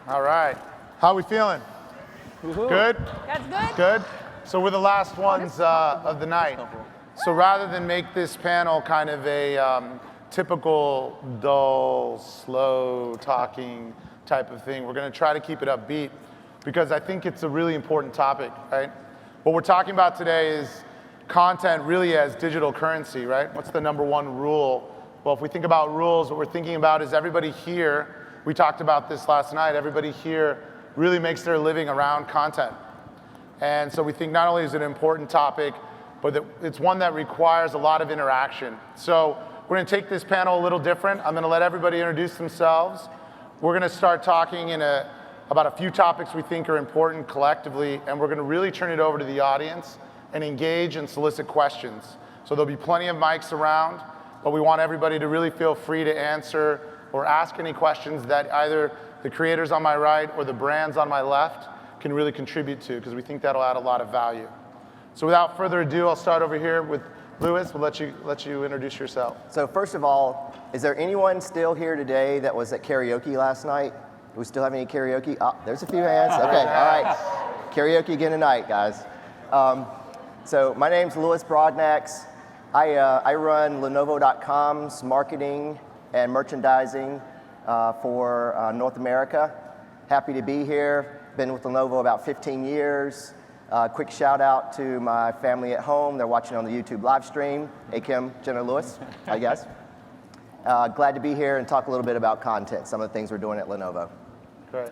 All right. How are we feeling? Good? That's good. Good? So we're the last ones of the night. So rather than make this panel kind of a typical, dull, slow talking type of thing, we're going to try to keep it upbeat because I think it's a really important topic, right? What we're talking about today is content really as digital currency, right? What's the number one rule? Well, if we think about rules, what we're thinking about is everybody here, we talked about this last night, everybody here really makes their living around content. And so we think not only is it an important topic, but that it's one that requires a lot of interaction. So we're going to take this panel a little different. I'm going to let everybody introduce themselves. We're going to start talking about a few topics we think are important collectively, and we're going to really turn it over to the audience and engage and solicit questions. So there'll be plenty of mics around, but we want everybody to really feel free to answer or ask any questions that either the creators on my right or the brands on my left can really contribute to, because we think that'll add a lot of value. So without further ado, I'll start over here with Louis. We'll let you introduce yourself. So first of all, is there anyone still here today that was at karaoke last night? Do we still have any karaoke? Oh, there's a few hands. Okay, all right. Karaoke again tonight, guys. So my name's Louis Broadnax. I run Lenovo.com's marketing and merchandising for North America. Happy to be here. Been with Lenovo about 15 years. Quick shout out to my family at home. They're watching on the YouTube live stream. Hey, Kim, Jenna Lewis, I guess. Glad to be here and talk a little bit about content, some of the things we're doing at Lenovo. Great.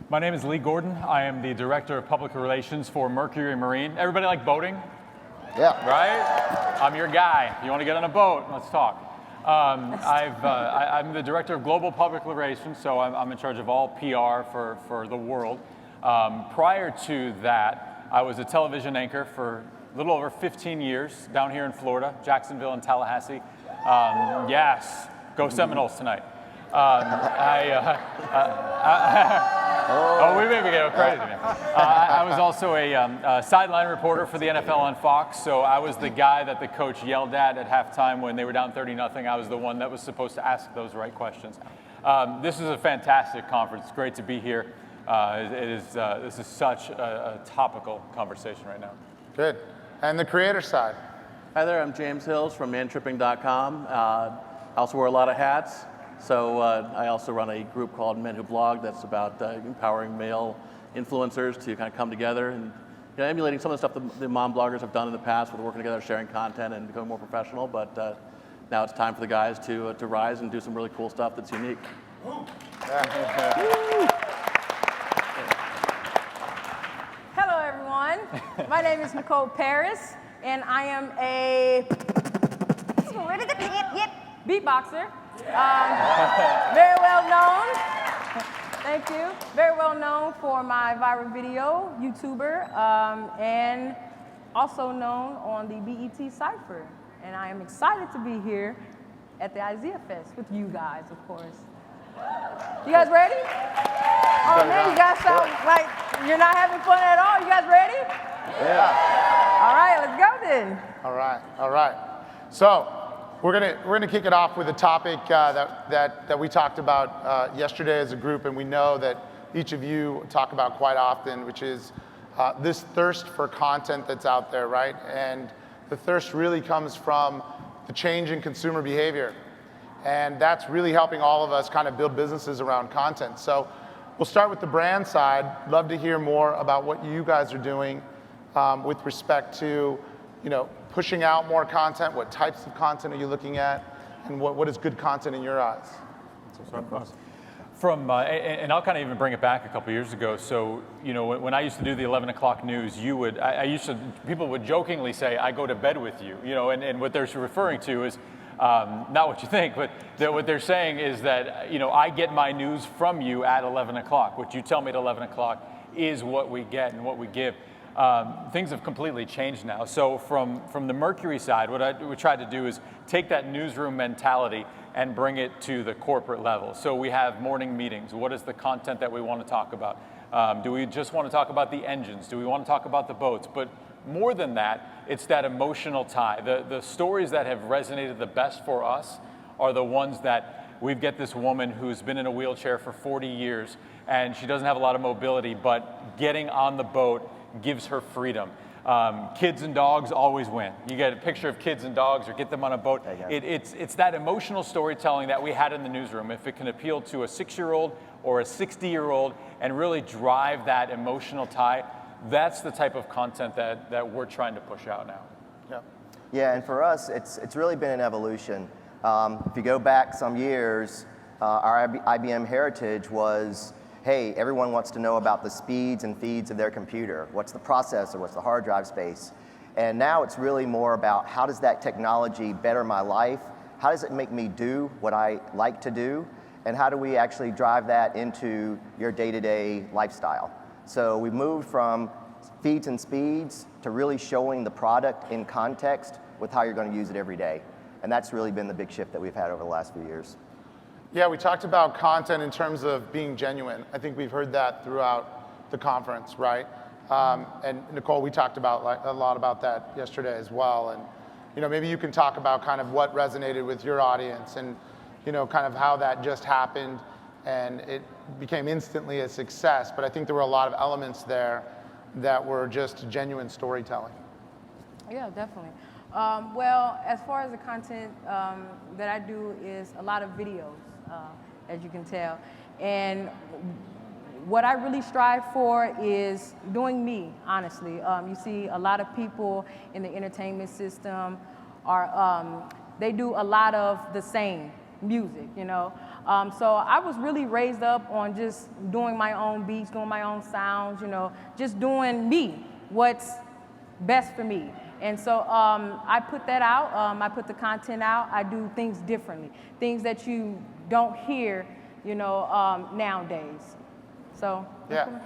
My name is Lee Gordon. I am the Director of Public Relations for Mercury Marine. Everybody like boating? Yeah. Right? I'm your guy. You want to get on a boat? Let's talk. I'm the Director of Global Public Relations, so I'm in charge of all PR for the world. Prior to that, I was a television anchor for a little over 15 years down here in Florida, Jacksonville and Tallahassee. Yes, go Seminoles tonight. We may be getting crazy, man. I was also a sideline reporter for the NFL on Fox, so I was the guy that the coach yelled at halftime when they were down 30-0. I was the one that was supposed to ask those right questions. This is a fantastic conference. It's great to be here. This is such a topical conversation right now. Good. And the creator side. Hi there, I'm James Hills from mantripping.com. I also wear a lot of hats. So I also run a group called Men Who Blog that's about empowering male influencers to kind of come together and emulating some of the stuff the mom bloggers have done in the past with working together, sharing content and becoming more professional. But now it's time for the guys to rise and do some really cool stuff that's unique. Hello, everyone. My name is Nicole Paris, and I am a beatboxer. Very well known. Thank you. Very well known for my viral video, YouTuber, and also known on the BET Cypher. And I am excited to be here at the IZEAFest with you guys, of course. You guys ready? Oh man, you guys sound like you're not having fun at all. You guys ready? Yeah. All right, let's go then. All right. So we're gonna kick it off with a topic that we talked about yesterday as a group, and we know that each of you talk about quite often, which is this thirst for content that's out there, right? And the thirst really comes from the change in consumer behavior. And that's really helping all of us kind of build businesses around content. So we'll start with the brand side. Love to hear more about what you guys are doing with respect to, pushing out more content. What types of content are you looking at? And what is good content in your eyes? And I'll kind of even bring it back a couple years ago. So, when I used to do the 11 o'clock news, people would jokingly say, I go to bed with you, and what they're referring to is, not what you think, but what they're saying is that, I get my news from you at 11 o'clock. What you tell me at 11 o'clock is what we get and what we give. Things have completely changed now. So from the Mercury side, what we tried to do is take that newsroom mentality and bring it to the corporate level. So we have morning meetings. What is the content that we want to talk about? Do we just want to talk about the engines? Do we want to talk about the boats? But more than that, it's that emotional tie. The stories that have resonated the best for us are the ones that we get this woman who's been in a wheelchair for 40 years, and she doesn't have a lot of mobility, but getting on the boat gives her freedom. Kids and dogs always win. You get a picture of kids and dogs or get them on a boat. It's that emotional storytelling that we had in the newsroom. If it can appeal to a 6-year-old or a 60-year-old and really drive that emotional tie, that's the type of content that we're trying to push out now. Yeah. Yeah, and for us, it's really been an evolution. If you go back some years, our IBM heritage was, hey, everyone wants to know about the speeds and feeds of their computer. What's the processor? What's the hard drive space? And now it's really more about how does that technology better my life? How does it make me do what I like to do? And how do we actually drive that into your day-to-day lifestyle? So we moved from feeds and speeds to really showing the product in context with how you're going to use it every day. And that's really been the big shift that we've had over the last few years. Yeah, we talked about content in terms of being genuine. I think we've heard that throughout the conference, right? And Nicole, we talked about a lot about that yesterday as well. And maybe you can talk about kind of what resonated with your audience and kind of how that just happened and it became instantly a success. But I think there were a lot of elements there that were just genuine storytelling. Yeah, definitely. Well, as far as the content that I do is a lot of videos, as you can tell. And what I really strive for is doing me, honestly. You see a lot of people in the entertainment system they do a lot of the same music, So I was really raised up on just doing my own beats, doing my own sounds, just doing me, what's best for me. And so I put that out, I put the content out, I do things differently, things that you don't hear, nowadays. So. Yeah,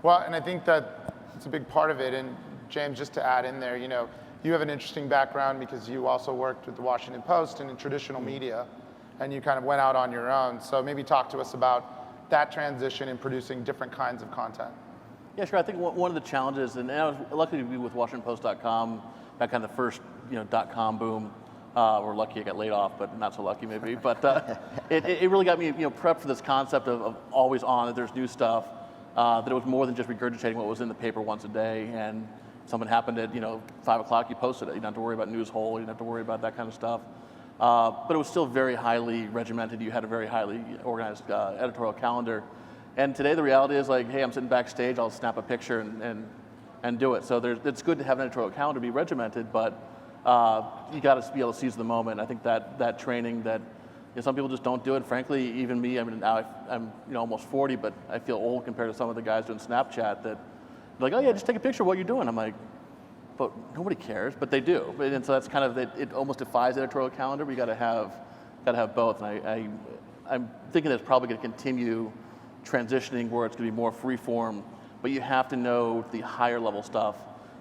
well, and I think that it's a big part of it. And James, just to add in there, you have an interesting background because you also worked with the Washington Post and in traditional media, and you kind of went out on your own. So maybe talk to us about that transition in producing different kinds of content. Yeah, sure. I think one of the challenges, and I was lucky to be with WashingtonPost.com, that kind of the first .com boom. We're lucky I got laid off, but not so lucky maybe. But it really got me prepped for this concept of always on, that there's new stuff, that it was more than just regurgitating what was in the paper once a day. And something happened at 5 o'clock, you posted it. You didn't have to worry about news hole. You didn't have to worry about that kind of stuff. But it was still very highly regimented. You had a very highly organized editorial calendar. And today the reality is like, hey, I'm sitting backstage, I'll snap a picture and do it. So it's good to have an editorial calendar be regimented, but you got to be able to seize the moment. I think that training that some people just don't do it. Frankly, even me, I mean, now I'm almost 40, but I feel old compared to some of the guys doing Snapchat that like, oh yeah, just take a picture of what you're doing. I'm like, but nobody cares, but they do. And so that's kind of, it almost defies editorial calendar, but you got to have both. And I'm thinking that's probably going to continue transitioning where it's going to be more free form, but you have to know the higher level stuff,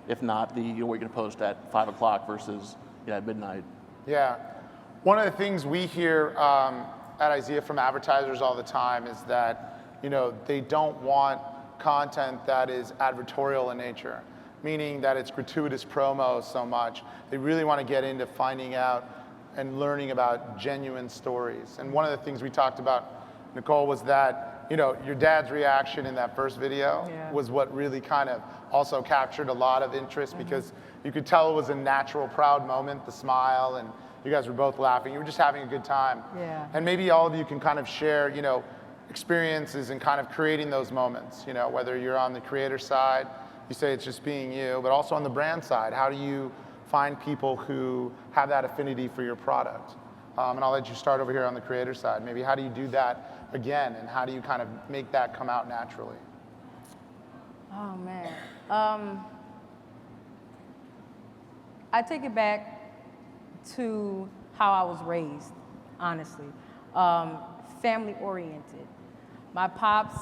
if not what you're going to post at 5 o'clock versus at midnight. Yeah. One of the things we hear at IZEA from advertisers all the time is that they don't want content that is advertorial in nature, meaning that it's gratuitous promo so much. They really want to get into finding out and learning about genuine stories. And one of the things we talked about, Nicole, was that your dad's reaction in that first video was what really kind of also captured a lot of interest because you could tell it was a natural, proud moment, the smile, and you guys were both laughing. You were just having a good time. Yeah. And maybe all of you can kind of share, experiences and kind of creating those moments, whether you're on the creator side, you say it's just being you, but also on the brand side, how do you find people who have that affinity for your product? And I'll let you start over here on the creator side. Maybe how do you do that again, and how do you kind of make that come out naturally? Oh man, I take it back to how I was raised, honestly. Family oriented. My pops,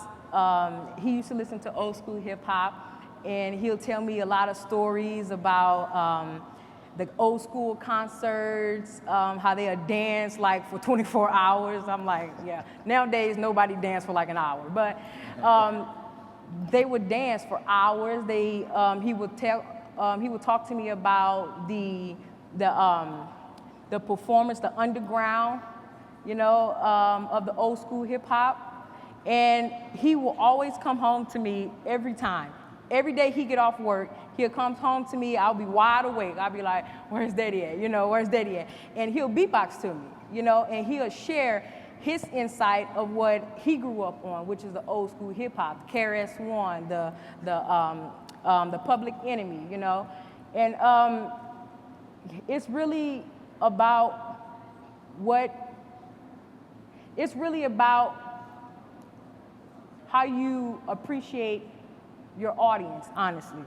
he used to listen to old school hip hop, and he'll tell me a lot of stories about the old school concerts, how they would dance like for 24 hours. I'm like, yeah, nowadays nobody dance for like an hour, but they would dance for hours. He would talk to me about the performance, the underground, of the old school hip hop. And he will always come home to me every time. Every day he get off work, he'll come home to me, I'll be wide awake. I'll be like, where's Daddy at? Where's Daddy at? And he'll beatbox to me, and he'll share his insight of what he grew up on, which is the old school hip hop, KRS-One, the Public Enemy, And it's really about how you appreciate your audience, honestly,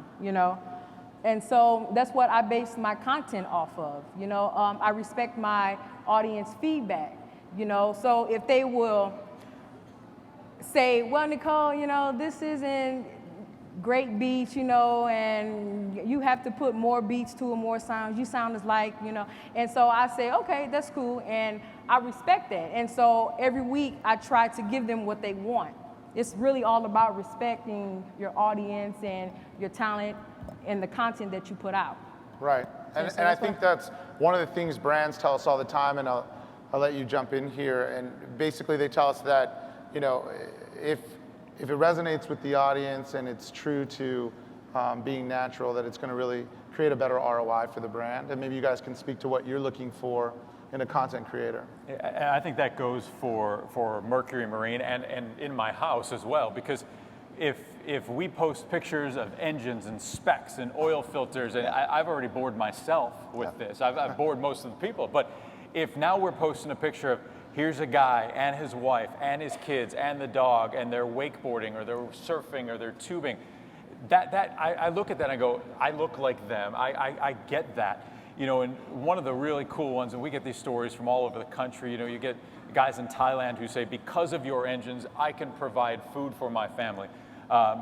And so that's what I base my content off of, I respect my audience feedback, So if they will say, well, Nicole, this isn't great beats, and you have to put more beats to it, more sounds, you sound as like, And so I say, okay, that's cool, and I respect that. And so every week I try to give them what they want. It's really all about respecting your audience and your talent and the content that you put out. Right. And I think that's one of the things brands tell us all the time, and I'll let you jump in here. And basically they tell us that, if it resonates with the audience and it's true to being natural, that it's going to really create a better ROI for the brand. And maybe you guys can speak to what you're looking for in a content creator. And I think that goes for Mercury Marine and in my house as well, because if we post pictures of engines and specs and oil filters, and I've already bored myself with this. I've bored most of the people. But if now we're posting a picture of here's a guy and his wife and his kids and the dog and they're wakeboarding or they're surfing or they're tubing, I look at that and I go, I look like them. I get that. And one of the really cool ones, and we get these stories from all over the country, you get guys in Thailand who say, because of your engines, I can provide food for my family.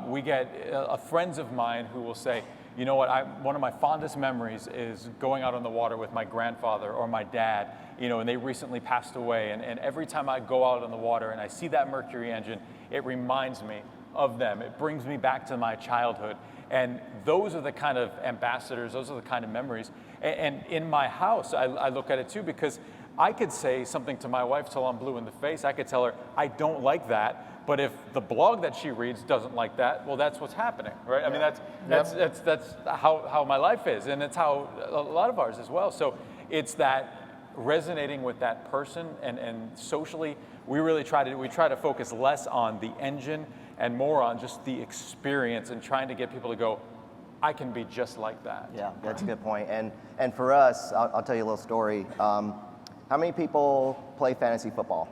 We get friends of mine who will say, one of my fondest memories is going out on the water with my grandfather or my dad, and they recently passed away. And every time I go out on the water and I see that Mercury engine, it reminds me of them. It brings me back to my childhood. And those are the kind of ambassadors, those are the kind of memories. And in my house, I look at it too, because I could say something to my wife till I'm blue in the face. I could tell her, I don't like that. But if the blog that she reads doesn't like that, well, that's what's happening, right? I mean, that's how my life is. And it's how a lot of ours as well. So it's that resonating with that person, and socially, we try to focus less on the engine and more on just the experience and trying to get people to go, I can be just like that. Yeah, that's a good point. And for us, I'll tell you a little story. How many people play fantasy football?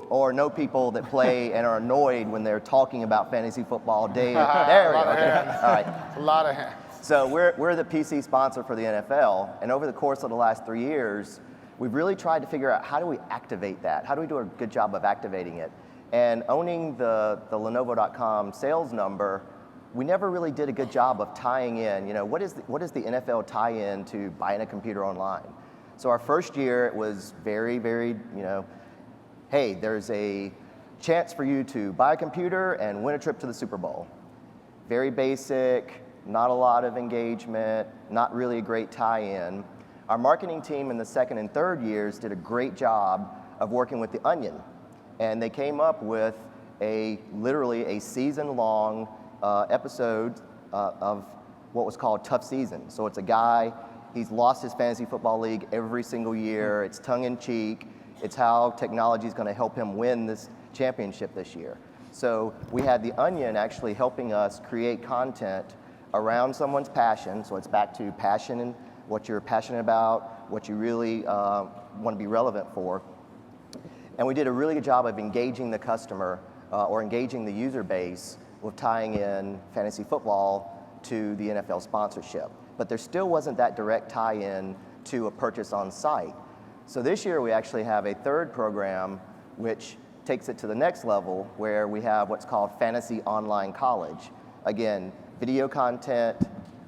Or know people that play and are annoyed when they're talking about fantasy football day? There we go. Okay. All right. A lot of hands. So we're the PC sponsor for the NFL, and over the course of the last 3 years, we've really tried to figure out how do we activate that? How do we do a good job of activating it? And owning the Lenovo.com sales number, we never really did a good job of tying in, what is the NFL tie in to buying a computer online? So our first year, it was very, very, hey, there's a chance for you to buy a computer and win a trip to the Super Bowl. Very basic, not a lot of engagement, not really a great tie-in. Our marketing team in the second and third years did a great job of working with The Onion. And they came up with literally a season-long episode of what was called Tough Season. So it's a guy, he's lost his fantasy football league every single year. It's tongue-in-cheek. It's how technology is going to help him win this championship this year. So we had The Onion actually helping us create content around someone's passion. So it's back to passion and what you're passionate about, what you really want to be relevant for. And we did a really good job of engaging the customer or engaging the user base with tying in fantasy football to the NFL sponsorship. But there still wasn't that direct tie-in to a purchase on site. So this year we actually have a third program which takes it to the next level, where we have what's called Fantasy Online College. Again, video content,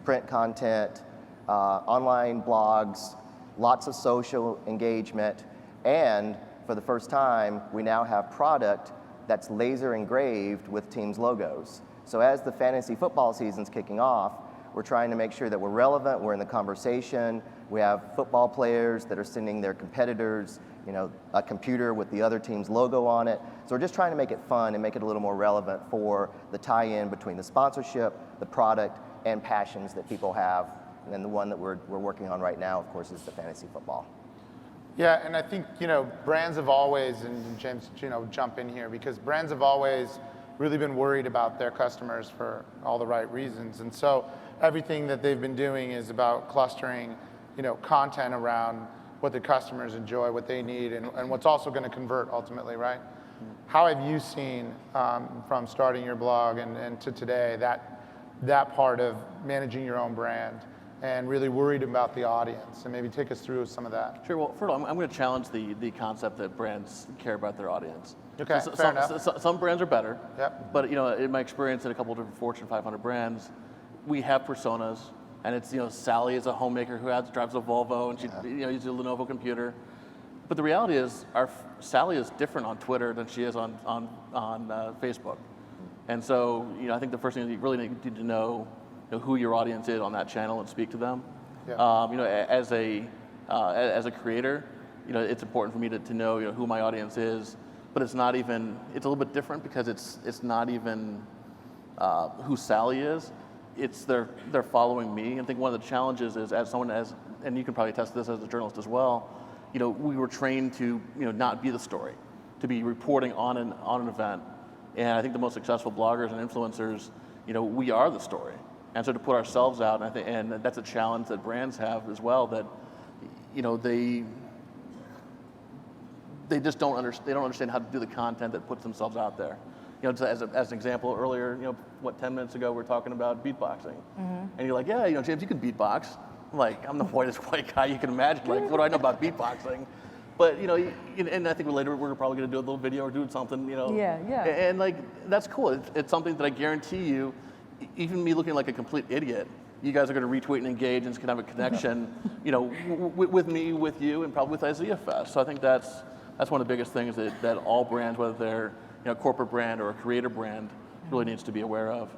print content, online blogs, lots of social engagement, and for the first time, we now have product that's laser engraved with teams' logos. So as the fantasy football season's kicking off, we're trying to make sure that we're relevant, we're in the conversation. We have football players that are sending their competitors, a computer with the other team's logo on it. So we're just trying to make it fun and make it a little more relevant for the tie-in between the sponsorship, the product, and passions that people have. And then the one that we're working on right now, of course, is the fantasy football. Yeah, and I think, brands have always, and James, jump in here, because brands have always really been worried about their customers for all the right reasons. And so everything that they've been doing is about clustering, content around what the customers enjoy, what they need, and what's also going to convert ultimately, right? How have you seen from starting your blog and to today that part of managing your own brand and really worried about the audience? And maybe take us through some of that. Sure. Well, first of all, I'm going to challenge the concept that brands care about their audience. Okay, fair enough. Some brands are better. Yep. But in my experience at a couple of different Fortune 500 brands, we have personas, and it's Sally is a homemaker who drives a Volvo, and she uses a Lenovo computer. But the reality is, Sally is different on Twitter than she is on Facebook. And so I think the first thing that you really need to know who your audience is on that channel and speak to them. Yeah. As a creator, it's important for me to know who my audience is. But it's not even. It's a little bit different because it's not even who Sally is. It's they're following me. And I think one of the challenges is and you can probably attest to this as a journalist as well. We were trained to not be the story, to be reporting on an event. And I think the most successful bloggers and influencers, we are the story. And so to put ourselves out, and that's a challenge that brands have as well. That they just don't understand how to do the content that puts themselves out there. As an example, earlier, 10 minutes ago, we were talking about beatboxing. Mm-hmm. And you're like, yeah, James, you can beatbox. I'm like, I'm the whitest white guy you can imagine. Like, what do I know about beatboxing? But, and I think later we're probably going to do a little video or do something, Yeah. And that's cool. It's something that I guarantee you, even me looking like a complete idiot, you guys are going to retweet and engage and it's going to have a connection, with me, with you, and probably with IZEAFest. So I think that's one of the biggest things that all brands, whether they're a corporate brand or a creator brand, really needs to be aware of.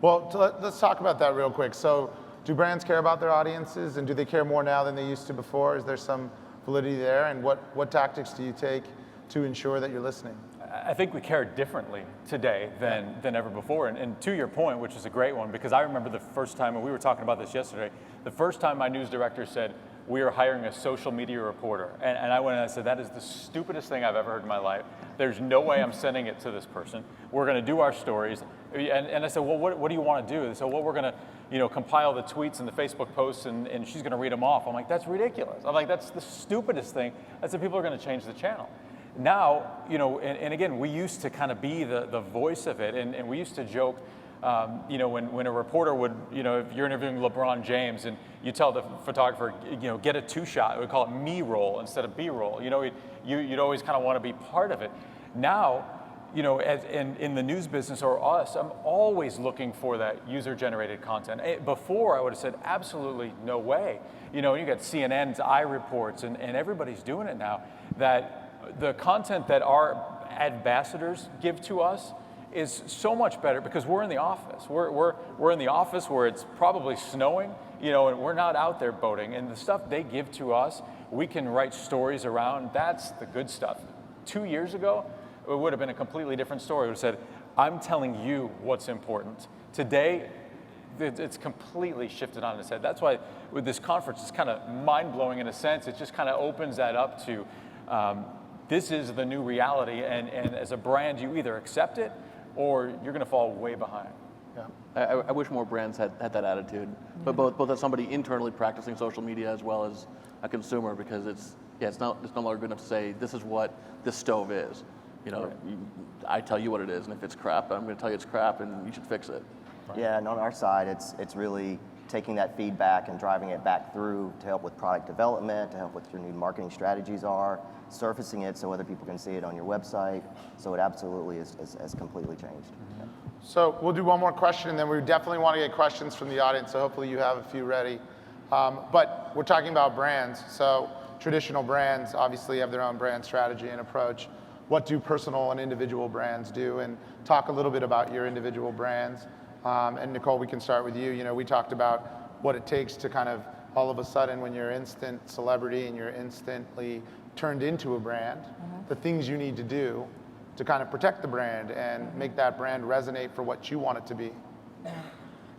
Well, let's talk about that real quick. So do brands care about their audiences, and do they care more now than they used to before? Is there some validity there? And what tactics do you take to ensure that you're listening? I think we care differently today than ever before. And to your point, which is a great one, because I remember the first time, and we were talking about this yesterday, the first time my news director said, we are hiring a social media reporter. And I went and I said, that is the stupidest thing I've ever heard in my life. There's no way I'm sending it to this person. We're going to do our stories. And I said, well, what do you want to do? They said, well, we're going to compile the tweets and the Facebook posts, and she's going to read them off. I'm like, that's ridiculous. I'm like, that's the stupidest thing. I said, people are going to change the channel. Now, and again, we used to kind of be the voice of it, and we used to joke, when a reporter would, if you're interviewing LeBron James and you tell the photographer, get a two-shot, we call it me-roll instead of B-roll. You'd always kind of want to be part of it. Now, as in the news business or us, I'm always looking for that user-generated content. Before, I would have said, absolutely no way. You got CNN's iReports, and everybody's doing it now, that the content that our ambassadors give to us is so much better because we're in the office. We're in the office where it's probably snowing, and we're not out there boating. And the stuff they give to us, we can write stories around. That's the good stuff. 2 years ago, it would have been a completely different story. It would have said, I'm telling you what's important. Today, it's completely shifted on its head. That's why with this conference, it's kind of mind-blowing in a sense. It just kind of opens that up to, this is the new reality, and as a brand, you either accept it or you're going to fall way behind. Yeah. I wish more brands had that attitude, but both as somebody internally practicing social media as well as a consumer, because it's no longer good enough to say this is what this stove is. Right. I tell you what it is, and if it's crap, I'm going to tell you it's crap, and you should fix it. Right. Yeah, and on our side, it's really taking that feedback and driving it back through to help with product development, to help with your new marketing strategies are, surfacing it so other people can see it on your website. So it absolutely has completely changed. Mm-hmm. Yeah. So we'll do one more question, and then we definitely want to get questions from the audience, so hopefully you have a few ready. But we're talking about brands. So traditional brands obviously have their own brand strategy and approach. What do personal and individual brands do? And talk a little bit about your individual brands. And Nicole, we can start with you. We talked about what it takes to kind of all of a sudden when you're instant celebrity and you're instantly turned into a brand, the things you need to do to kind of protect the brand and make that brand resonate for what you want it to be.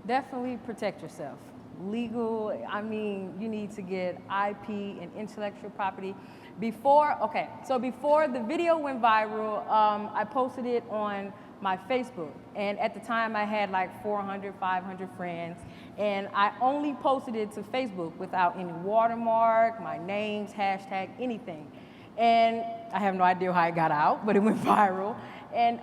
Definitely protect yourself. Legal, I mean, you need to get IP and intellectual property. Before the video went viral, I posted it on my Facebook. And at the time I had like 400, 500 friends. And I only posted it to Facebook without any watermark, my names, hashtag, anything. And I have no idea how it got out, but it went viral. And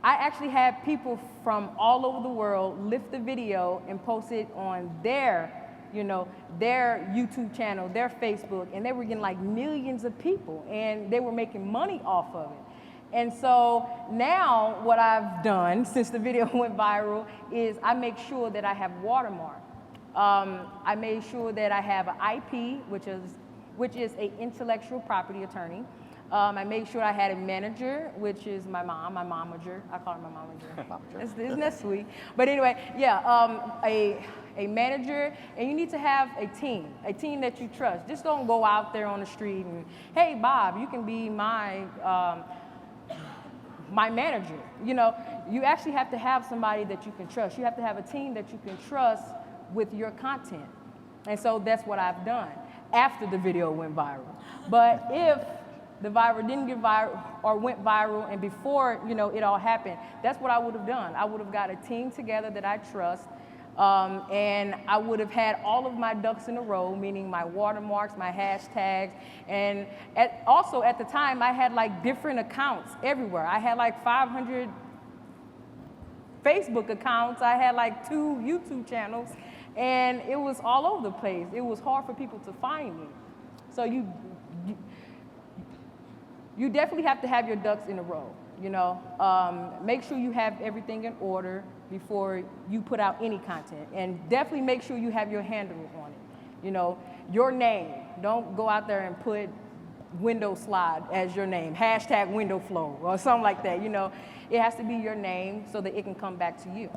I actually had people from all over the world lift the video and post it on their YouTube channel, their Facebook, and they were getting like millions of people, and they were making money off of it. And so now what I've done since the video went viral is I make sure that I have watermark. I made sure that I have an IP, which is an intellectual property attorney. I made sure I had a manager, which is my momager. I call her my momager. Isn't that sweet? But anyway, yeah, a manager, and you need to have a team that you trust. Just don't go out there on the street and, hey, Bob, you can be my manager. You know, you actually have to have somebody that you can trust. You have to have a team that you can trust with your content. And so that's what I've done after the video went viral. But if the viral didn't get viral or went viral and before, it all happened, that's what I would have done. I would have got a team together that I trust, and I would have had all of my ducks in a row, meaning my watermarks, my hashtags, and also at the time, I had like different accounts everywhere. I had like 500 Facebook accounts. I had like 2 YouTube channels, and it was all over the place. It was hard for people to find me. So you definitely have to have your ducks in a row, Make sure you have everything in order before you put out any content. And definitely make sure you have your handle on it. Your name. Don't go out there and put window slide as your name, hashtag window flow or something like that. It has to be your name so that it can come back to you.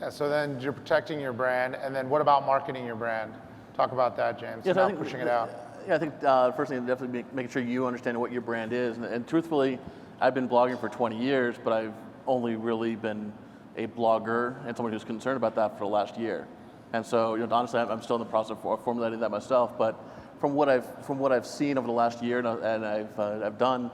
Yeah, so then you're protecting your brand, and then what about marketing your brand? Talk about that, James, Yes, about pushing it out. Yeah, I think first thing, definitely making sure you understand what your brand is. And truthfully, I've been blogging for 20 years, but I've only really been a blogger and someone who's concerned about that for the last year. And so, honestly, I'm still in the process of formulating that myself. But from what I've seen over the last year and I've done,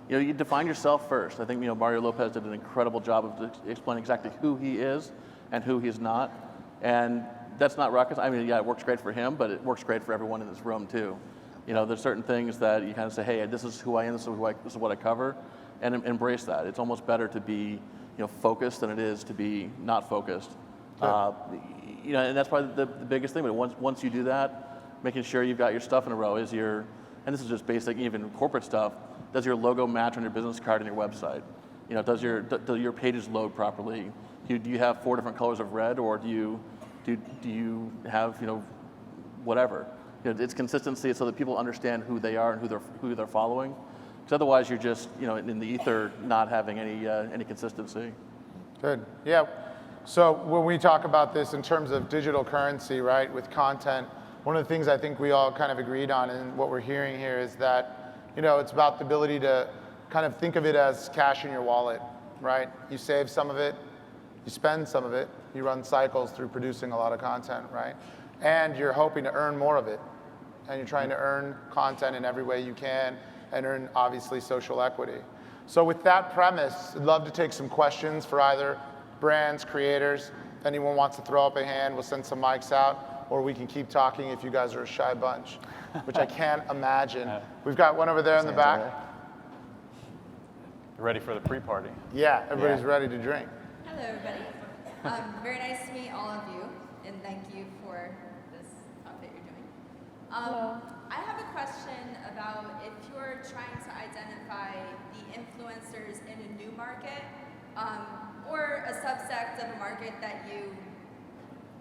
you define yourself first. I think Mario Lopez did an incredible job of explaining exactly who he is and who he's not. And that's not rocket science. I mean, yeah, it works great for him, but it works great for everyone in this room too. There's certain things that you kind of say, hey, this is who I am, this is what I cover, and embrace that. It's almost better to be, focused than it is to be not focused. And that's probably the biggest thing. But once you do that, making sure you've got your stuff in a row and this is just basic, even corporate stuff. Does your logo match on your business card and your website? Does your pages load properly? Do you have 4 different colors of red, or do you have whatever? It's consistency so that people understand who they are and who they're following. Because otherwise, you're just in the ether, not having any consistency. Good. Yeah. So when we talk about this in terms of digital currency, right, with content, one of the things I think we all kind of agreed on, and what we're hearing here is that it's about the ability to kind of think of it as cash in your wallet, right? You save some of it, you spend some of it, you run cycles through producing a lot of content, right? And you're hoping to earn more of it. And you're trying to earn content in every way you can and earn, obviously, social equity. So with that premise, I'd love to take some questions for either brands, creators. If anyone wants to throw up a hand, we'll send some mics out, or we can keep talking if you guys are a shy bunch, which I can't imagine. We've got one over there in the back. Ready for the pre-party. Yeah, everybody's ready to drink. Hello, everybody. Very nice to meet all of you, and thank you for this talk that you're doing. I have a question about if you're trying to identify the influencers in a new market, or a subsect of a market that you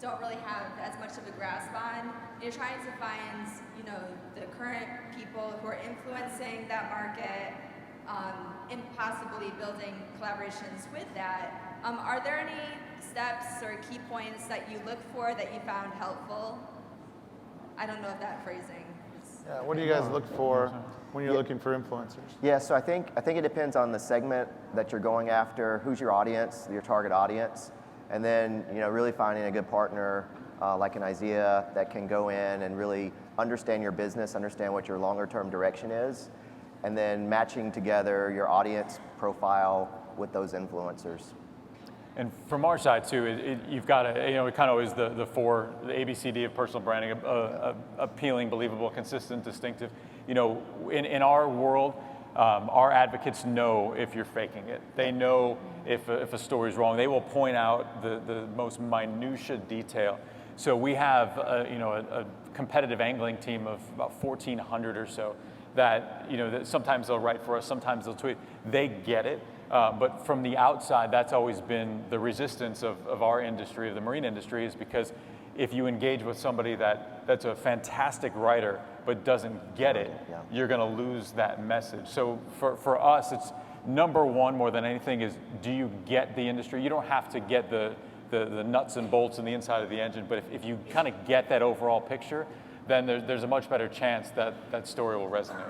don't really have as much of a grasp on. You're trying to find, the current people who are influencing that market, and possibly building collaborations with that. Are there any steps or key points that you look for that you found helpful? I don't know if that phrasing is Yeah, what do you guys look for when you're looking for influencers? Yeah, so I think it depends on the segment that you're going after, who's your audience, your target audience, and then really finding a good partner like an IZEA that can go in and really understand your business, understand what your longer term direction is, and then matching together your audience profile with those influencers. And from our side too, you've got to, it kind of always the ABCD of personal branding, appealing, believable, consistent, distinctive. In our world, our advocates know if you're faking it. They know if a story's wrong. They will point out the most minutia detail. So we have a competitive angling team of about 1,400 or so that that sometimes they'll write for us, sometimes they'll tweet. They get it. But from the outside, that's always been the resistance of our industry, of the marine industry, is because if you engage with somebody that's a fantastic writer but doesn't get it, you're going to lose that message. So for us, it's number one more than anything is, do you get the industry? You don't have to get the nuts and bolts in the inside of the engine, but if you kind of get that overall picture, then there's a much better chance that story will resonate.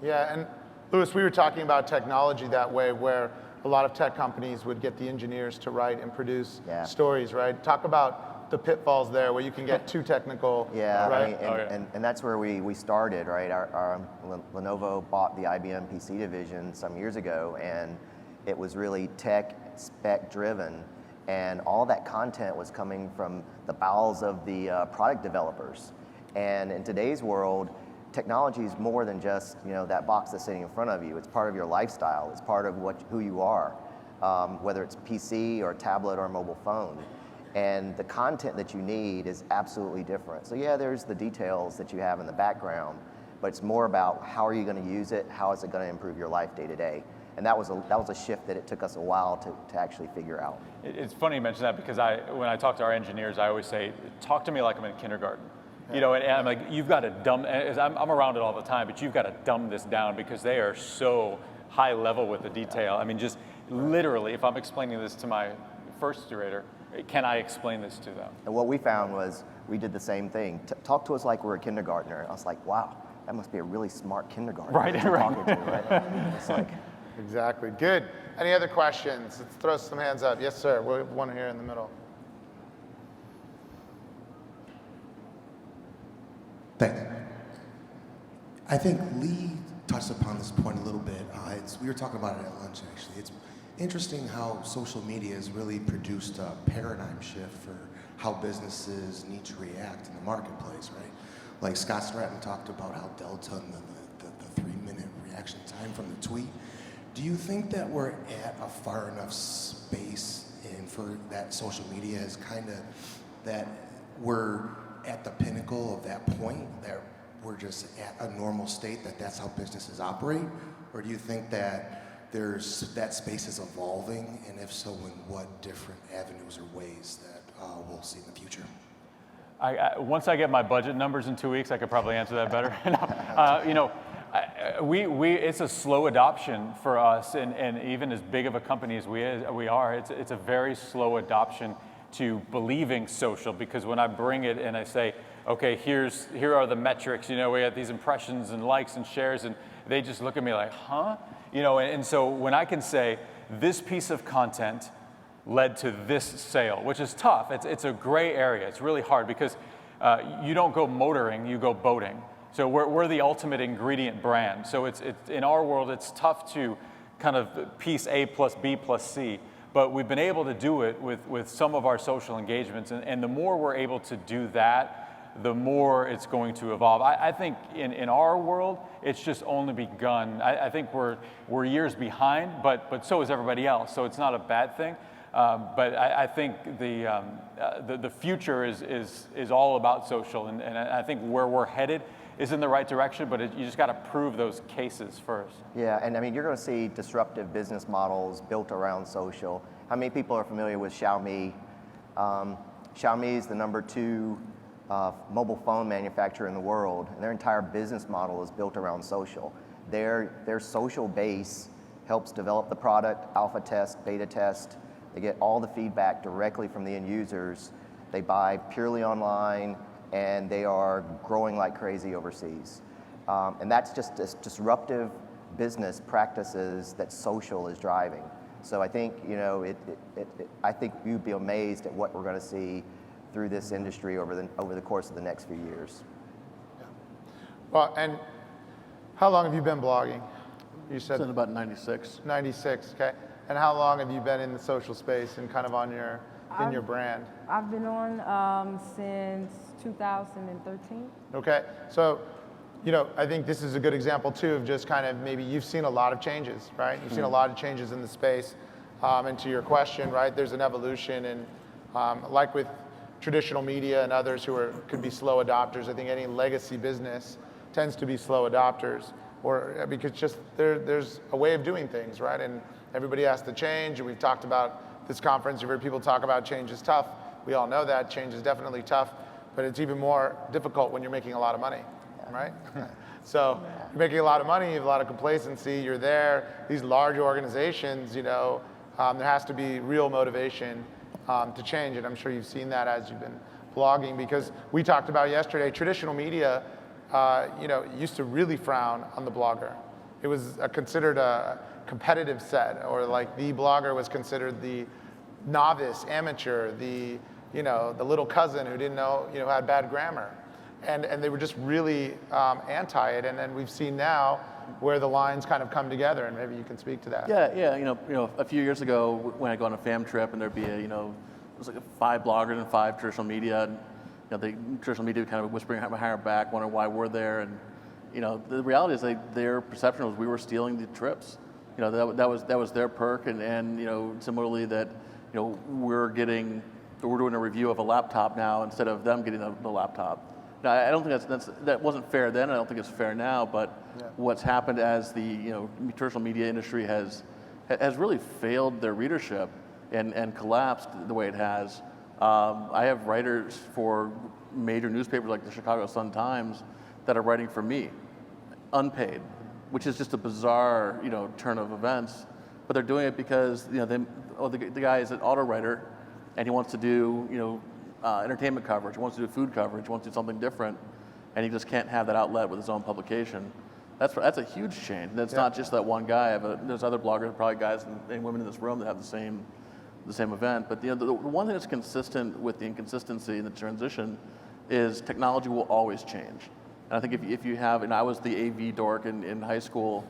Yeah, and Louis, we were talking about technology that way, where a lot of tech companies would get the engineers to write and produce stories, right? Talk about the pitfalls there, where you can get too technical. Yeah, right? And that's where we started, right? Our Lenovo bought the IBM PC division some years ago, and it was really tech spec driven, and all that content was coming from the bowels of the product developers. And in today's world, technology is more than just that box that's sitting in front of you. It's part of your lifestyle. It's part of who you are, whether it's PC or tablet or mobile phone. And the content that you need is absolutely different. So yeah, there's the details that you have in the background, but it's more about how are you going to use it, how is it going to improve your life day to day. And that was a shift that it took us a while to actually figure out. It's funny you mention that, because when I talk to our engineers, I always say, talk to me like I'm in kindergarten. And I'm like, you've got to dumb, I'm around it all the time, but you've got to dumb this down, because they are so high level with the detail. I mean, just literally, if I'm explaining this to my first grader, can I explain this to them? And what we found was, we did the same thing. Talk to us like we're a kindergartner. I was like, wow, that must be a really smart kindergartner. Right. Talking to, right? It's like, Exactly. Good. Any other questions? Let's throw some hands up. Yes, sir. We have one here in the middle. Thanks. I think Lee touched upon this point a little bit. We were talking about it at lunch, actually. It's interesting how social media has really produced a paradigm shift for how businesses need to react in the marketplace, right? Like Scott Stratton talked about how Delta and the 3-minute reaction time from the tweet. Do you think that we're at a far enough space for that social media is kind of that we're at the pinnacle of that point, that we're just at a normal state, that's how businesses operate? Or do you think that that space is evolving, and if so, in what different avenues or ways that we'll see in the future? Once I get my budget numbers in 2 weeks, I could probably answer that better. It's a slow adoption for us, and even as big of a company as we are, it's a very slow adoption to believing social, because when I bring it and I say, okay, here are the metrics, we got these impressions and likes and shares, and they just look at me like, huh? And so when I can say, this piece of content led to this sale, which is tough. It's a gray area. It's really hard, because you don't go motoring, you go boating. So we're the ultimate ingredient brand. So it's in our world, it's tough to kind of piece A plus B plus C. But we've been able to do it with some of our social engagements. And the more we're able to do that, the more it's going to evolve. I think in our world, it's just only begun. I think we're years behind, but so is everybody else. So it's not a bad thing. But I think the future is all about social. And I think where we're headed is in the right direction, but you just got to prove those cases first. yeah, and I mean, you're going to see disruptive business models built around social. How many people are familiar with Xiaomi? Xiaomi is the #2 mobile phone manufacturer in the world, and their entire business model is built around social. Their social base helps develop the product, alpha test, beta test. They get all the feedback directly from the end users. They buy purely online, and they are growing like crazy overseas. And that's just disruptive business practices that social is driving. So I think, I think you'd be amazed at what we're going to see through this industry over the course of the next few years. Yeah. Well, and how long have you been blogging? You said Since about 96. 96, okay. And how long have you been in the social space and kind of on in your brand? I've been on since 2013. Okay, so, I think this is a good example too of just kind of maybe you've seen a lot of changes, right? You've seen a lot of changes in the space. And to your question, right, there's an evolution, and like with traditional media and others who could be slow adopters, I think any legacy business tends to be slow adopters, or because just there's a way of doing things, right? And everybody has to change, and we've talked about this conference, you've heard people talk about change is tough. We all know that change is definitely tough, but it's even more difficult when you're making a lot of money, right? So you're making a lot of money, you have a lot of complacency, you're there, these large organizations, there has to be real motivation to change, and I'm sure you've seen that as you've been blogging, because we talked about yesterday, traditional media, used to really frown on the blogger. It was considered a competitive set, or like the blogger was considered the novice, amateur, the little cousin who didn't know, had bad grammar. And they were just really anti it. And then we've seen now where the lines kind of come together, and maybe you can speak to that. Yeah. A few years ago when I go on a fam trip and there'd be it was like 5 bloggers and 5 traditional media. And, the traditional media kind of whispering behind our back, wondering why we're there. And the reality is their perception was we were stealing the trips. That was their perk, and similarly that we're doing a review of a laptop now instead of them getting the laptop. Now, I don't think that wasn't fair then. I don't think it's fair now. But what's happened as the traditional media industry has really failed their readership and collapsed the way it has. I have writers for major newspapers like the Chicago Sun-Times that are writing for me, unpaid, which is just a bizarre turn of events. But they're doing it because the guy is an auto writer, and he wants to do entertainment coverage, he wants to do food coverage, he wants to do something different, and he just can't have that outlet with his own publication. That's a huge change. That's not just that one guy. There's other bloggers, probably guys and women in this room that have the same event. But the one thing that's consistent with the inconsistency and the transition is technology will always change. And I think if you have, and I was the AV dork in high school,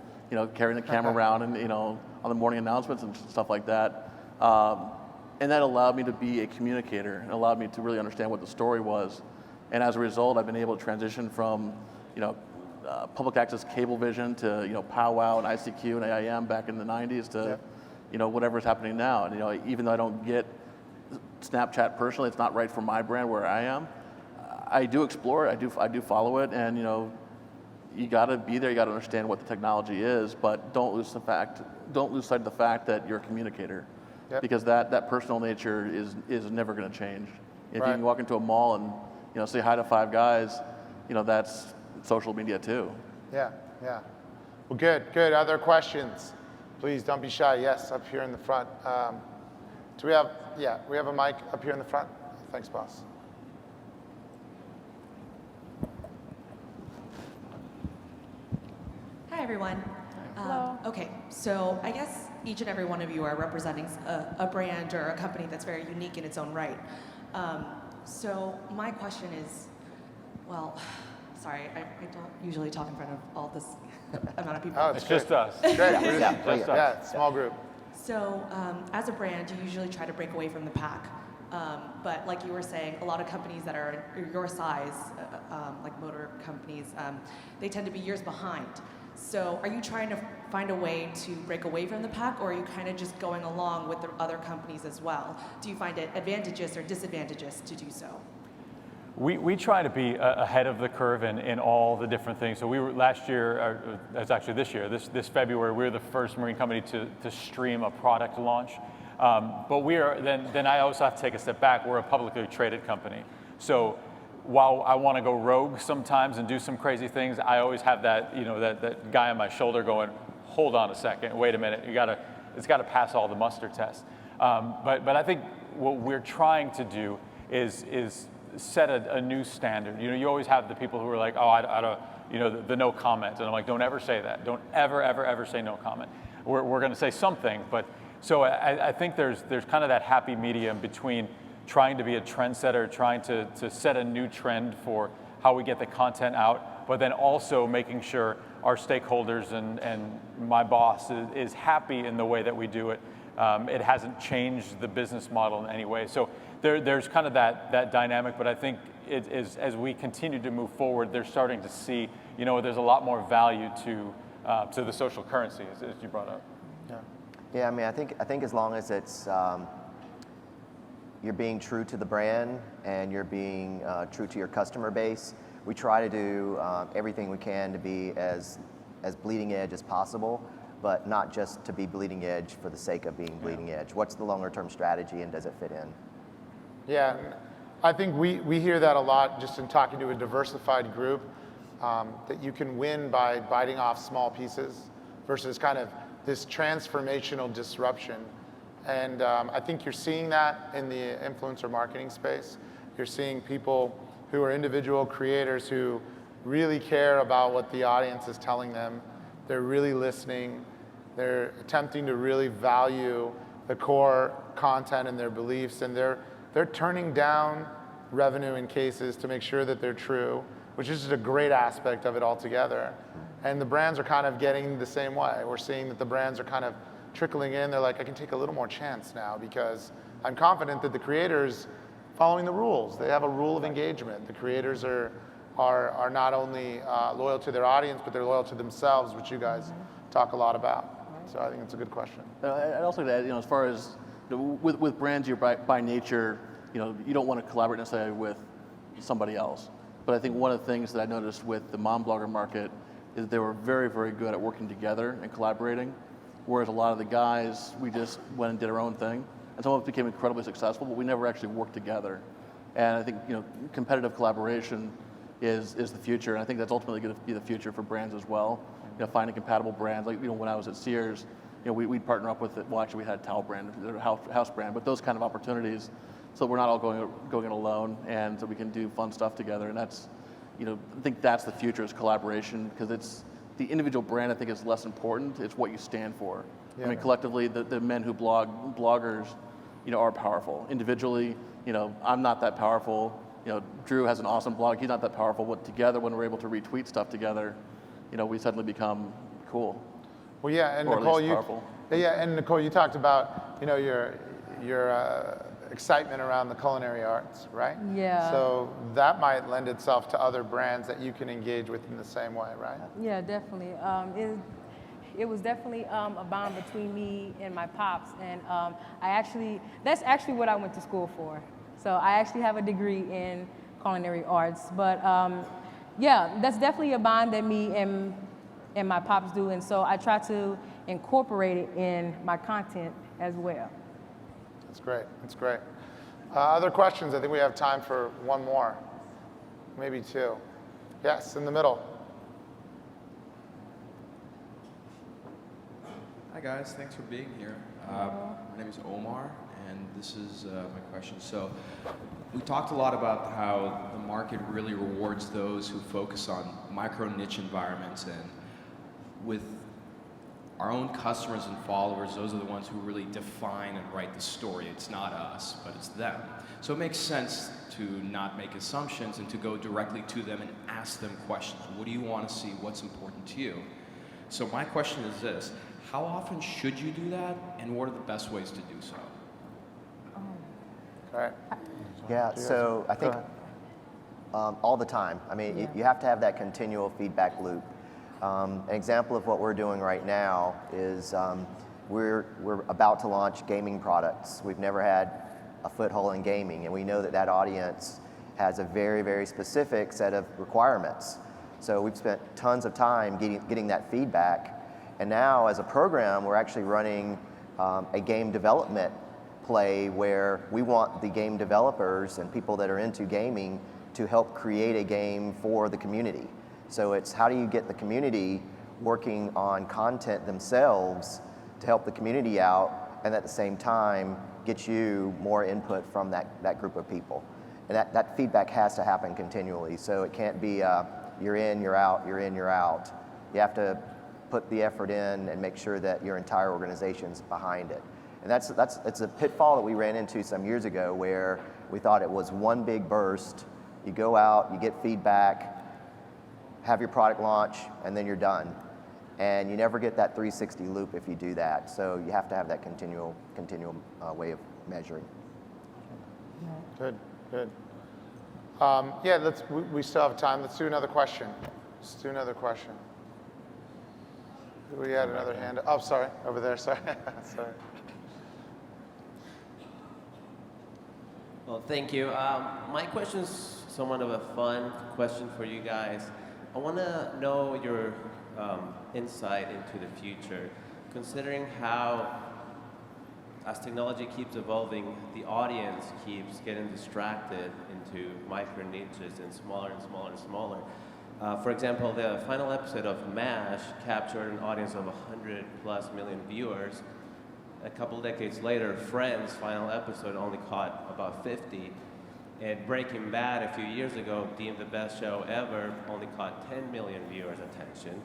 carrying the camera around and on the morning announcements and stuff like that. And that allowed me to be a communicator and allowed me to really understand what the story was. And as a result, I've been able to transition from, public access Cablevision to, Powwow and ICQ and AIM back in the 90s to, whatever's happening now. And, even though I don't get Snapchat personally, it's not right for my brand where I am. I do explore it. I do follow it. And, you got to be there. You got to understand what the technology is, but don't lose sight of the fact that you're a communicator. Yep. Because that personal nature is never going to change. If you can walk into a mall and say hi to 5 guys, that's social media too. Yeah. Well, good. Other questions? Please don't be shy. Yes, up here in the front. We have a mic up here in the front. Thanks, boss. Hi, everyone. Hello. Okay, so I guess each and every one of you are representing a brand or a company that's very unique in its own right. So my question is, sorry, I don't usually talk in front of all this amount of people. Oh, It's just us. Great. Yeah, Small group. So as a brand, you usually try to break away from the pack. But like you were saying, a lot of companies that are your size, like motor companies, they tend to be years behind. So are you trying to find a way to break away from the pack, or are you kind of just going along with the other companies as well? Do you find it advantageous or disadvantageous to do so? We try to be ahead of the curve in all the different things. So we were last year, or that's actually this year, this February, we were the first marine company to stream a product launch. But we are, then I also have to take a step back. We're a publicly traded company. So while I want to go rogue sometimes and do some crazy things, I always have that, that guy on my shoulder going, hold on a second, wait a minute, it's got to pass all the muster tests. But I think what we're trying to do is set a new standard. You always have the people who are like, oh, the no comment. And I'm like, don't ever say that. Don't ever, ever, ever say no comment. We're going to say something, but so I think there's kind of that happy medium between trying to be a trendsetter, trying to set a new trend for how we get the content out, but then also making sure our stakeholders and my boss is happy in the way that we do it. It hasn't changed the business model in any way. So there's kind of that dynamic, but I think it is, as we continue to move forward, they're starting to see, there's a lot more value to the social currency, as you brought up. Yeah, I mean, I think as long as it's you're being true to the brand and you're being true to your customer base, we try to do everything we can to be as bleeding edge as possible, but not just to be bleeding edge for the sake of being bleeding edge. What's the longer term strategy and does it fit in? Yeah, I think we hear that a lot just in talking to a diversified group, that you can win by biting off small pieces versus kind of this transformational disruption. And I think you're seeing that in the influencer marketing space. You're seeing people who are individual creators who really care about what the audience is telling them. They're really listening. They're attempting to really value the core content and their beliefs, and they're turning down revenue in cases to make sure that they're true, which is just a great aspect of it altogether. And the brands are kind of getting the same way. We're seeing that the brands are kind of trickling in. They're like, I can take a little more chance now because I'm confident that the creators following the rules. They have a rule of engagement. The creators are not only loyal to their audience, but they're loyal to themselves, which you guys talk a lot about. So I think it's a good question. I'd also add, as far as with brands, you're by nature, you don't want to collaborate necessarily with somebody else. But I think one of the things that I noticed with the mom blogger market is they were very, very good at working together and collaborating, whereas a lot of the guys, we just went and did our own thing. And some of us became incredibly successful, but we never actually worked together. And I think competitive collaboration is the future, and I think that's ultimately going to be the future for brands as well. Finding compatible brands. Like when I was at Sears, we'd partner up with it. Well, actually, we had a towel brand, a house brand, but those kind of opportunities, so we're not all going it alone, and so we can do fun stuff together. And that's, I think that's the future is collaboration, because it's the individual brand. I think is less important. It's what you stand for. Yeah. I mean, collectively, the men who bloggers, are powerful. Individually, I'm not that powerful. Drew has an awesome blog. He's not that powerful. But together, when we're able to retweet stuff together, we suddenly become cool. Well, yeah, and Nicole, you talked about your excitement around the culinary arts, right? Yeah. So that might lend itself to other brands that you can engage with in the same way, right? Yeah, definitely. It was definitely a bond between me and my pops, and that's actually what I went to school for. So I actually have a degree in culinary arts, but yeah, that's definitely a bond that me and my pops do, and so I try to incorporate it in my content as well. That's great. That's great. Other questions? I think we have time for one more, maybe two. Yes, in the middle. Hi guys, thanks for being here. My name is Omar, and this is my question. So, we talked a lot about how the market really rewards those who focus on micro niche environments, and with our own customers and followers, those are the ones who really define and write the story. It's not us, but it's them. So it makes sense to not make assumptions and to go directly to them and ask them questions. What do you want to see? What's important to you? So my question is this: how often should you do that, and what are the best ways to do so? All right. Yeah, so I think all the time. I mean, you have to have that continual feedback loop. An example of what we're doing right now is we're about to launch gaming products. We've never had a foothold in gaming, and we know that audience has a very, very specific set of requirements. So we've spent tons of time getting that feedback, and now as a program, we're actually running a game development play where we want the game developers and people that are into gaming to help create a game for the community. So it's how do you get the community working on content themselves to help the community out, and at the same time get you more input from that group of people. And that feedback has to happen continually. So it can't be you're in, you're out, you're in, you're out. You have to put the effort in and make sure that your entire organization's behind it. And it's a pitfall that we ran into some years ago where we thought it was one big burst. You go out, you get feedback, have your product launch, and then you're done. And you never get that 360 loop if you do that. So you have to have that continual way of measuring. Good, good. Yeah, we still have time. Let's do another question. Let's do another question. We had another hand. Oh, sorry, over there, sorry. Sorry. Well, thank you. My question is somewhat of a fun question for you guys. I want to know your insight into the future, considering how, as technology keeps evolving, the audience keeps getting distracted into micro niches and smaller and smaller and smaller. For example, the final episode of MASH captured an audience of 100+ million viewers. A couple decades later, Friends' final episode only caught about 50. And Breaking Bad a few years ago, deemed the best show ever, only caught 10 million viewers' attention.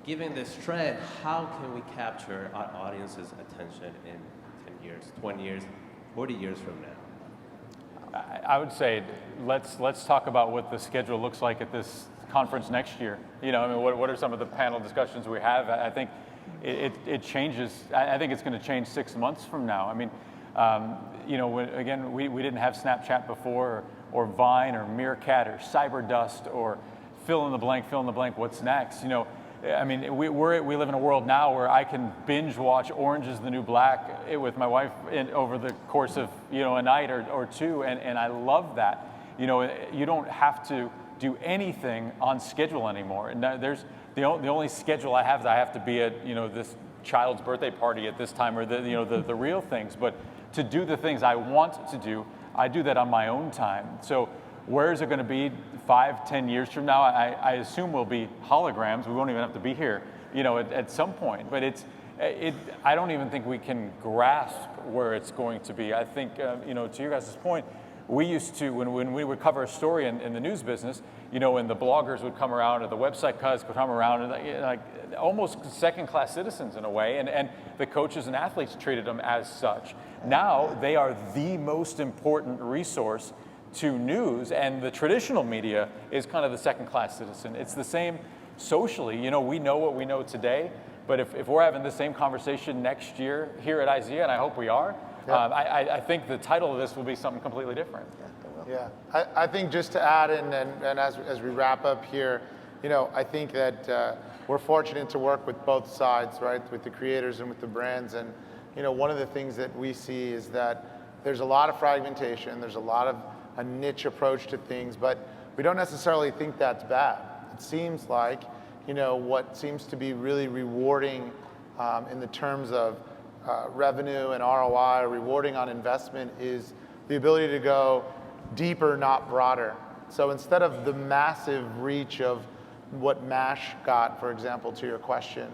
Given this trend, how can we capture our audience's attention in 10 years, 20 years, 40 years from now? I would say let's talk about what the schedule looks like at this conference next year. You know, I mean, what are some of the panel discussions we have? I think it changes. I think it's going to change 6 months from now. I mean, you know, again, we didn't have Snapchat before, or Vine, or Meerkat, or Cyberdust, or fill in the blank, what's next? You know, I mean, we live in a world now where I can binge watch Orange is the New Black with my wife over the course of, you know, a night or two, and I love that. You know, you don't have to do anything on schedule anymore. And there's the only schedule I have is I have to be at, you know, this child's birthday party at this time, or the real things. But to do the things I want to do, I do that on my own time. So where is it going to be 5-10 years from now? I assume we'll be holograms. We won't even have to be here, you know, at some point. But I don't even think we can grasp where it's going to be. I think, you know, to you guys' point, we used to, when we would cover a story in the news business, you know, and the bloggers would come around, or the website guys would come around, and like almost second-class citizens in a way, and the coaches and athletes treated them as such. Now they are the most important resource to news, and the traditional media is kind of the second-class citizen. It's the same socially. You know, we know what we know today, but if we're having the same conversation next year here at IZEA, and I hope we are, I think the title of this will be something completely different. Yeah, I think just to add in, and as we wrap up here, you know, I think that we're fortunate to work with both sides, right, with the creators and with the brands. And, you know, one of the things that we see is that there's a lot of fragmentation, there's a lot of a niche approach to things, but we don't necessarily think that's bad. It seems like, you know, what seems to be really rewarding in the terms of revenue and ROI, or rewarding on investment, is the ability to go deeper, not broader. So instead of the massive reach of what MASH got, for example, to your question,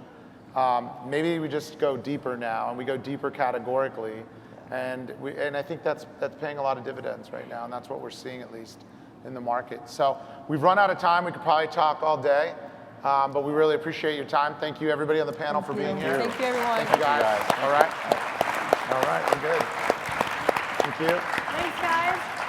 maybe we just go deeper now, and we go deeper categorically. And I think that's paying a lot of dividends right now, and that's what we're seeing, at least in the market. So we've run out of time. We could probably talk all day, but we really appreciate your time. Thank you, everybody on the panel, for being here. Thank you, everyone. Thank you, guys. All right, we're good. Thank you. Thanks, guys.